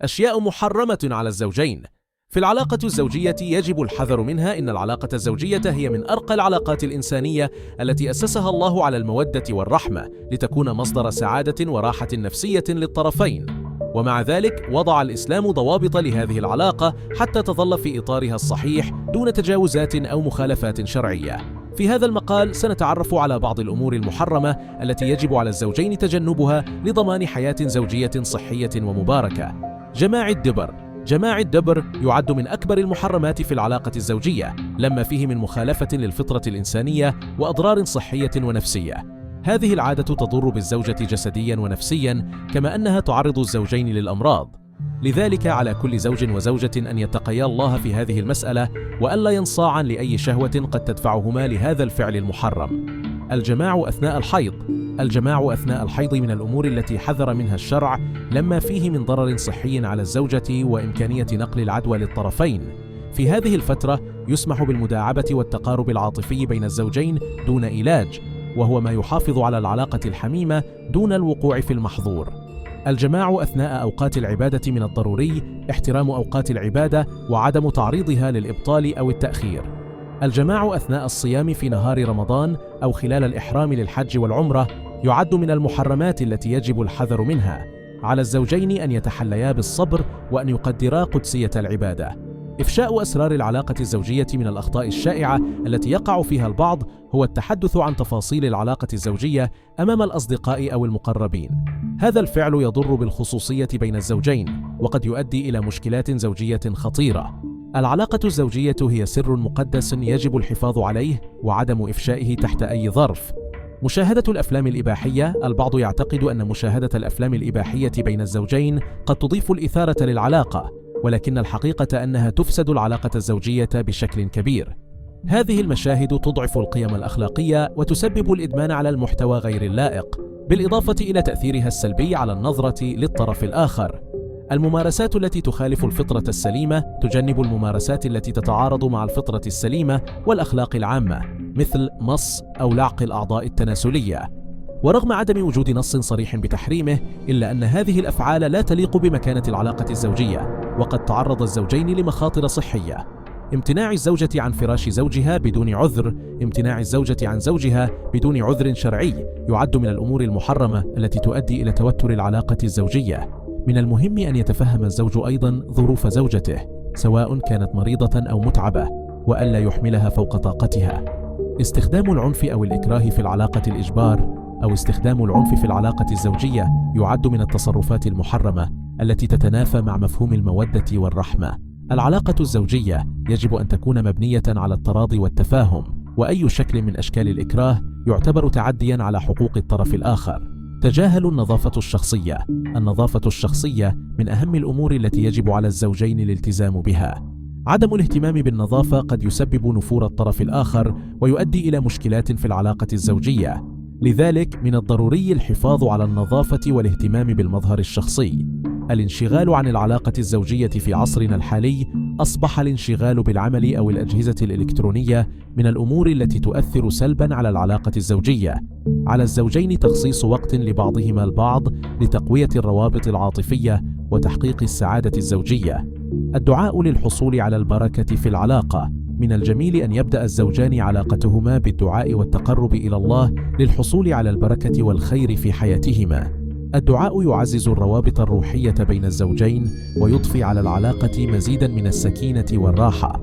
أشياء محرمة على الزوجين. في العلاقة الزوجية يجب الحذر منها. إن العلاقة الزوجية هي من أرقى العلاقات الإنسانية التي أسسها الله على المودة والرحمة لتكون مصدر سعادة وراحة نفسية للطرفين، ومع ذلك وضع الإسلام ضوابط لهذه العلاقة حتى تظل في إطارها الصحيح دون تجاوزات أو مخالفات شرعية. في هذا المقال سنتعرف على بعض الأمور المحرمة التي يجب على الزوجين تجنبها لضمان حياة زوجية صحية ومباركة. جماع الدبر. جماع الدبر يعد من أكبر المحرمات في العلاقة الزوجية، لما فيه من مخالفة للفطرة الإنسانية وأضرار صحية ونفسية. هذه العادة تضر بالزوجة جسديا ونفسيا، كما أنها تعرض الزوجين للأمراض. لذلك على كل زوج وزوجة أن يتقيا الله في هذه المسألة، وألا ينصاعا لأي شهوة قد تدفعهما لهذا الفعل المحرم. الجماع أثناء الحيض. الجماع أثناء الحيض من الأمور التي حذر منها الشرع، لما فيه من ضرر صحي على الزوجة وإمكانية نقل العدوى للطرفين. في هذه الفترة يسمح بالمداعبة والتقارب العاطفي بين الزوجين دون علاج، وهو ما يحافظ على العلاقة الحميمة دون الوقوع في المحظور. الجماع أثناء أوقات العبادة من الضروري احترام أوقات العبادة وعدم تعريضها للإبطال أو التأخير. الجماع أثناء الصيام في نهار رمضان أو خلال الإحرام للحج والعمرة يعد من المحرمات التي يجب الحذر منها. على الزوجين أن يتحليا بالصبر وأن يقدرا قدسية العبادة. إفشاء أسرار العلاقة الزوجية. من الأخطاء الشائعة التي يقع فيها البعض هو التحدث عن تفاصيل العلاقة الزوجية أمام الأصدقاء أو المقربين. هذا الفعل يضر بالخصوصية بين الزوجين، وقد يؤدي إلى مشكلات زوجية خطيرة. العلاقة الزوجية هي سر مقدس يجب الحفاظ عليه وعدم إفشائه تحت أي ظرف. مشاهدة الأفلام الإباحية. البعض يعتقد أن مشاهدة الأفلام الإباحية بين الزوجين قد تضيف الإثارة للعلاقة، ولكن الحقيقة أنها تفسد العلاقة الزوجية بشكل كبير. هذه المشاهد تضعف القيم الأخلاقية وتسبب الإدمان على المحتوى غير اللائق، بالإضافة إلى تأثيرها السلبي على النظرة للطرف الآخر. الممارسات التي تخالف الفطرة السليمة تجنب الممارسات التي تتعارض مع الفطرة السليمة والأخلاق العامة، مثل مص أو لعق الأعضاء التناسلية. ورغم عدم وجود نص صريح بتحريمه، إلا أن هذه الأفعال لا تليق بمكانة العلاقة الزوجية، وقد تعرض الزوجين لمخاطر صحية. امتناع الزوجة عن فراش زوجها بدون عذر. امتناع الزوجة عن زوجها بدون عذر شرعي يعد من الأمور المحرمة التي تؤدي إلى توتر العلاقة الزوجية. من المهم أن يتفهم الزوج أيضا ظروف زوجته، سواء كانت مريضة أو متعبة، وألا يحملها فوق طاقتها. استخدام العنف أو الإكراه في العلاقة الإجبار أو استخدام العنف في العلاقة الزوجية يعد من التصرفات المحرمة التي تتنافى مع مفهوم المودة والرحمة. العلاقة الزوجية يجب أن تكون مبنية على التراضي والتفاهم، وأي شكل من أشكال الإكراه يعتبر تعديا على حقوق الطرف الآخر. تجاهلوا النظافة الشخصية. النظافة الشخصية من أهم الأمور التي يجب على الزوجين الالتزام بها. عدم الاهتمام بالنظافة قد يسبب نفور الطرف الآخر ويؤدي إلى مشكلات في العلاقة الزوجية. لذلك من الضروري الحفاظ على النظافة والاهتمام بالمظهر الشخصي. الانشغال عن العلاقة الزوجية في عصرنا الحالي أصبح الانشغال بالعمل أو الأجهزة الإلكترونية من الأمور التي تؤثر سلبا على العلاقة الزوجية. على الزوجين تخصيص وقت لبعضهما البعض لتقوية الروابط العاطفية وتحقيق السعادة الزوجية. الدعاء للحصول على البركة في العلاقة. من الجميل أن يبدأ الزوجان علاقتهما بالدعاء والتقرب إلى الله للحصول على البركة والخير في حياتهما. الدعاء يعزز الروابط الروحية بين الزوجين ويضفي على العلاقة مزيدا من السكينة والراحة.